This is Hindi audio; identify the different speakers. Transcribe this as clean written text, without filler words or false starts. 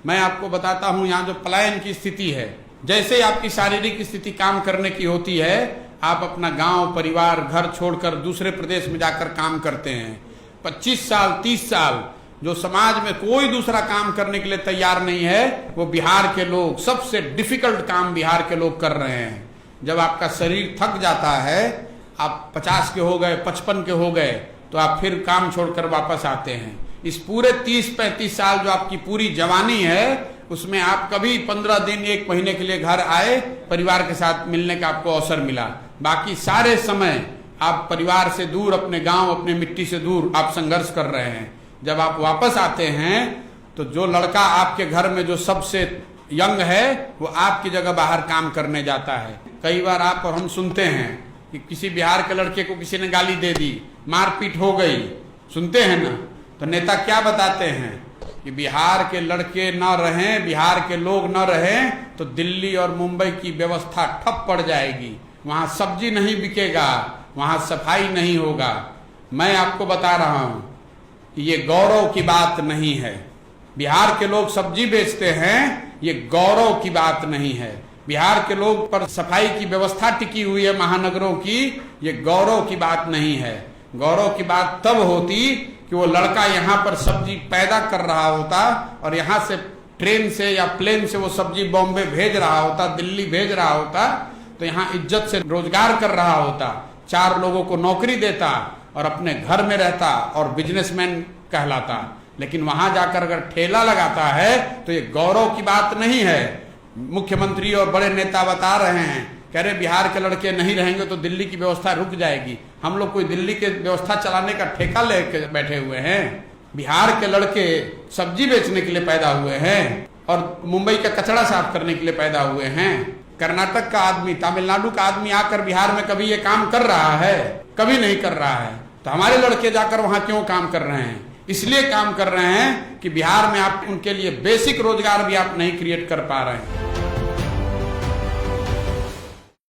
Speaker 1: मैं आपको बताता हूं यहाँ जो पलायन की स्थिति है, जैसे आपकी शारीरिक स्थिति काम करने की होती है, आप अपना गांव परिवार घर छोड़कर दूसरे प्रदेश में जाकर काम करते हैं। 25 साल 30 साल जो समाज में कोई दूसरा काम करने के लिए तैयार नहीं है, वो बिहार के लोग सबसे डिफिकल्ट काम बिहार के लोग कर रहे हैं। जब आपका शरीर थक जाता है, आप 50 के हो गए 55 के हो गए, तो आप फिर काम छोड़कर वापस आते हैं। इस पूरे 30-35 साल जो आपकी पूरी जवानी है, उसमें आप कभी 15 दिन 1 महीने के लिए घर आए, परिवार के साथ मिलने का आपको अवसर मिला। बाकी सारे समय आप परिवार से दूर, अपने गांव अपने मिट्टी से दूर आप संघर्ष कर रहे हैं। जब आप वापस आते हैं तो जो लड़का आपके घर में जो सबसे यंग है, वो आपकी जगह बाहर काम करने जाता है। कई बार आप और हम सुनते हैं कि किसी बिहार के लड़के को किसी ने गाली दे दी, मारपीट हो गई, सुनते हैं ना। तो नेता क्या बताते हैं कि बिहार के लड़के न रहें, बिहार के लोग न रहें तो दिल्ली और मुंबई की व्यवस्था ठप पड़ जाएगी, वहां सब्जी नहीं बिकेगा, वहां सफाई नहीं होगा। मैं आपको बता रहा हूं कि ये गौरव की बात नहीं है। बिहार के लोग सब्जी बेचते हैं, ये गौरव की बात नहीं है। बिहार के लोग पर सफाई की व्यवस्था टिकी हुई है महानगरों की, ये गौरव की बात नहीं है। गौरव की बात तब होती कि वो लड़का यहाँ पर सब्जी पैदा कर रहा होता और यहाँ से ट्रेन से या प्लेन से वो सब्जी बॉम्बे भेज रहा होता, दिल्ली भेज रहा होता, तो यहाँ इज्जत से रोजगार कर रहा होता, 4 लोगों को नौकरी देता और अपने घर में रहता और बिजनेसमैन कहलाता। लेकिन वहां जाकर अगर ठेला लगाता है तो ये गौरव की बात नहीं है। मुख्यमंत्री और बड़े नेता बता रहे हैं, कह रहे बिहार के लड़के नहीं रहेंगे तो दिल्ली की व्यवस्था रुक जाएगी। हम लोग कोई दिल्ली के व्यवस्था चलाने का ठेका लेके बैठे हुए हैं? बिहार के लड़के सब्जी बेचने के लिए पैदा हुए हैं और मुंबई का कचरा साफ करने के लिए पैदा हुए हैं। कर्नाटक का आदमी, तमिलनाडु का आदमी आकर बिहार में कभी ये काम कर रहा है? कभी नहीं कर रहा है। तो हमारे लड़के जाकर वहां क्यों काम कर रहे हैं? इसलिए काम कर रहे हैं कि बिहार में आप उनके लिए बेसिक रोजगार भी आप नहीं क्रिएट कर पा रहे हैं।